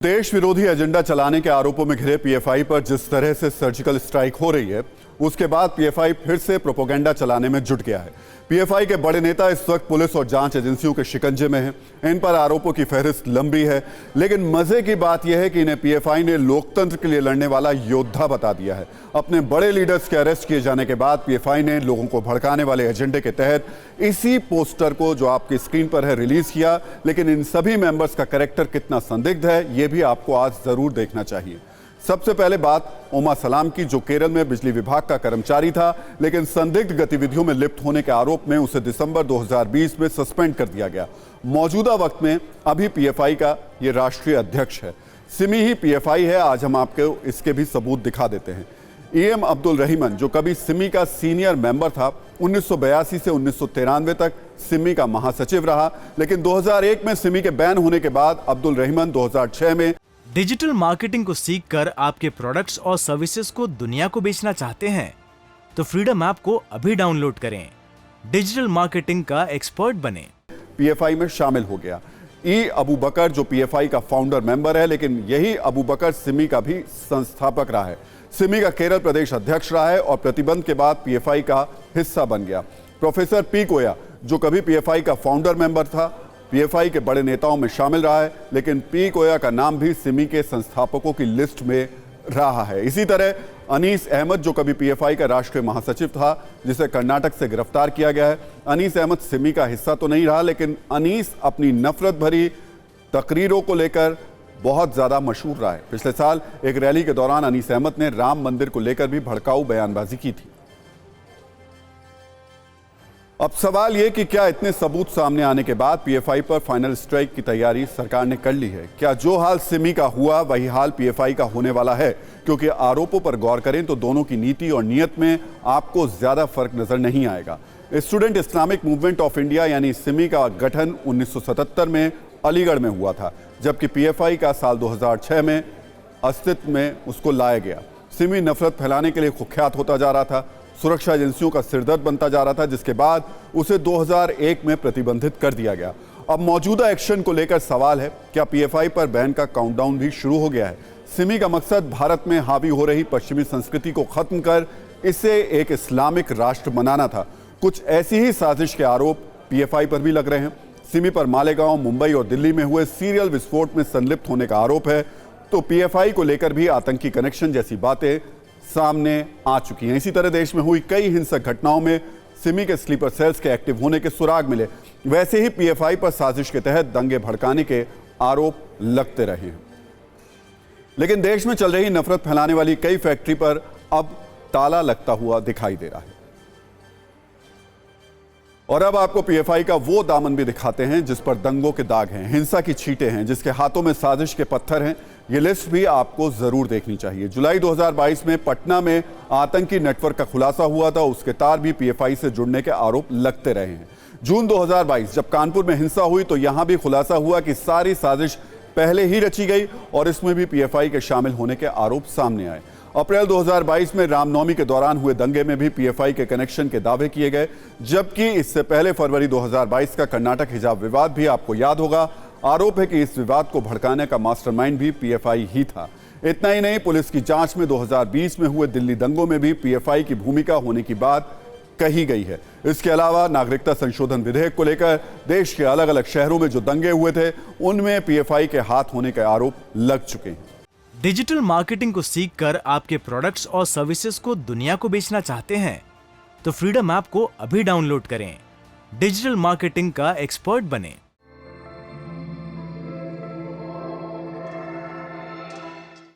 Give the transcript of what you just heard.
देश विरोधी एजेंडा चलाने के आरोपों में घिरे पीएफआई पर जिस तरह से सर्जिकल स्ट्राइक हो रही है, उसके बाद पीएफआई फिर से प्रोपेगेंडा चलाने में जुट गया है। पीएफआई के बड़े नेता इस वक्त पुलिस और जांच एजेंसियों के शिकंजे में हैं। इन पर आरोपों की फहरिस्त लंबी है, लेकिन मजे की बात यह है कि इन्हें पीएफआई ने लोकतंत्र के लिए लड़ने वाला योद्धा बता दिया है। अपने बड़े लीडर्स के अरेस्ट किए जाने के बाद पीएफआई ने लोगों को भड़काने वाले एजेंडे के तहत इसी पोस्टर को, जो आपकी स्क्रीन पर है, रिलीज किया। लेकिन इन सभी मेंबर्स का कैरेक्टर कितना संदिग्ध है, यह भी आपको आज जरूर देखना चाहिए। सबसे पहले बात ओमा सलाम की, जो केरल में बिजली विभाग का कर्मचारी था, लेकिन संदिग्ध गतिविधियों में लिप्त होने के आरोप में उसे दिसंबर 2020 में सस्पेंड कर दिया गया। मौजूदा वक्त में अभी पीएफआई का ये राष्ट्रीय अध्यक्ष है। सिमी ही पीएफआई है। आज हम आपको इसके भी सबूत दिखा देते हैं। एम अब्दुल रहीमन, जो कभी सिमी का सीनियर मेंबर था, 1982 से 1993 तक सिमी का महासचिव रहा, लेकिन 2001 में सिमी के बैन होने के बाद अब्दुल रहीमन 2006 में डिजिटल मार्केटिंग को सीखकर आपके प्रोडक्ट्स और सर्विसेज को दुनिया को बेचना चाहते हैं तो फ्रीडम ऐप को अभी डाउनलोड करें। डिजिटल मार्केटिंग का एक्सपर्ट बने। पीएफआई में शामिल हो गया। अबू बकर, जो पीएफआई का फाउंडर मेंबर है, लेकिन यही अबू बकर सिमी का भी संस्थापक रहा है। सिमी का केरल प्रदेश अध्यक्ष रहा है और प्रतिबंध के बाद पीएफआई का हिस्सा बन गया। प्रोफेसर पी कोया, जो कभी पीएफआई का फाउंडर मेंबर था, पीएफआई के बड़े नेताओं में शामिल रहा है, लेकिन पी कोया का नाम भी सिमी के संस्थापकों की लिस्ट में रहा है। इसी तरह अनीस अहमद, जो कभी पीएफआई का राष्ट्रीय महासचिव था, जिसे कर्नाटक से गिरफ्तार किया गया है। अनीस अहमद सिमी का हिस्सा तो नहीं रहा, लेकिन अनीस अपनी नफरत भरी तकरीरों को लेकर बहुत ज्यादा मशहूर रहा है। पिछले साल एक रैली के दौरान अनीस अहमद ने राम मंदिर को लेकर भी भड़काऊ बयानबाजी की थी। अब सवाल यह कि क्या इतने सबूत सामने आने के बाद पीएफआई पर फाइनल स्ट्राइक की तैयारी सरकार ने कर ली है? क्या जो हाल सिमी का हुआ वही हाल पीएफआई का होने वाला है? क्योंकि आरोपों पर गौर करें तो दोनों की नीति और नीयत में आपको ज्यादा फर्क नजर नहीं आएगा। Student Islamic movement of India यानी सिमी का गठन 1977 में अलीगढ़ में हुआ था, जबकि पीएफआई का साल 2006 में अस्तित्व में उसको लाया गया। सिमी नफरत फैलाने के लिए कुख्यात होता जा रहा था, सुरक्षा एजेंसियों का सिरदर्द बनता जा रहा था, जिसके बाद उसे 2001 में प्रतिबंधित कर दिया गया। अब मौजूदा एक्शन को लेकर सवाल है, क्या पीएफआई पर बैन का काउंटडाउन भी शुरू हो गया है? सिमी का मकसद भारत में हावी हो रही पश्चिमी संस्कृति को खत्म कर इसे एक इस्लामिक राष्ट्र बनाना था। कुछ ऐसी ही साजिश के आरोप पीएफआई पर भी लग रहे हैं। सिमी पर मालेगांव, मुंबई और दिल्ली में हुए सीरियल विस्फोट में संलिप्त होने का आरोप है, तो पीएफआई को लेकर भी आतंकी कनेक्शन जैसी बातें सामने आ चुकी हैं। इसी तरह देश में हुई कई हिंसक घटनाओं में सिमी के स्लीपर सेल्स के एक्टिव होने के सुराग मिले। वैसे ही पीएफआई पर साजिश के तहत दंगे भड़काने के आरोप लगते रहे हैं। लेकिन देश में चल रही नफरत फैलाने वाली कई फैक्ट्री पर अब ताला लगता हुआ दिखाई दे रहा है। और अब आपको पीएफआई का वो दामन भी दिखाते हैं जिस पर दंगों के दाग हैं, हिंसा की छींटें हैं, जिसके हाथों में साजिश के पत्थर हैं। ये लिस्ट भी आपको जरूर देखनी चाहिए। जुलाई 2022 में पटना में आतंकी नेटवर्क का खुलासा हुआ था, उसके तार भी पीएफआई से जुड़ने के आरोप लगते रहे हैं। जून 2022 जब कानपुर में हिंसा हुई तो यहां भी खुलासा हुआ कि सारी साजिश पहले ही रची गई और इसमें भी पीएफआई के शामिल होने के आरोप सामने आए। अप्रैल 2022 में रामनवमी के दौरान हुए दंगे में भी पीएफआई के कनेक्शन के दावे किए गए, जबकि इससे पहले फरवरी 2022 का कर्नाटक हिजाब विवाद भी आपको याद होगा। आरोप है कि इस विवाद को भड़काने का मास्टरमाइंड भी पीएफआई ही था। इतना ही नहीं, पुलिस की जांच में 2020 में हुए दिल्ली दंगों में भी पीएफआई की भूमिका होने की बात कही गई है। इसके अलावा नागरिकता संशोधन विधेयक को लेकर देश के अलग अलग शहरों में जो दंगे हुए थे, उनमें पीएफआई के हाथ होने के आरोप लग चुके हैं। डिजिटल मार्केटिंग को सीखकर आपके प्रोडक्ट्स और सर्विसेज को दुनिया को बेचना चाहते हैं तो फ्रीडम ऐप को अभी डाउनलोड करें। डिजिटल मार्केटिंग का एक्सपर्ट बने।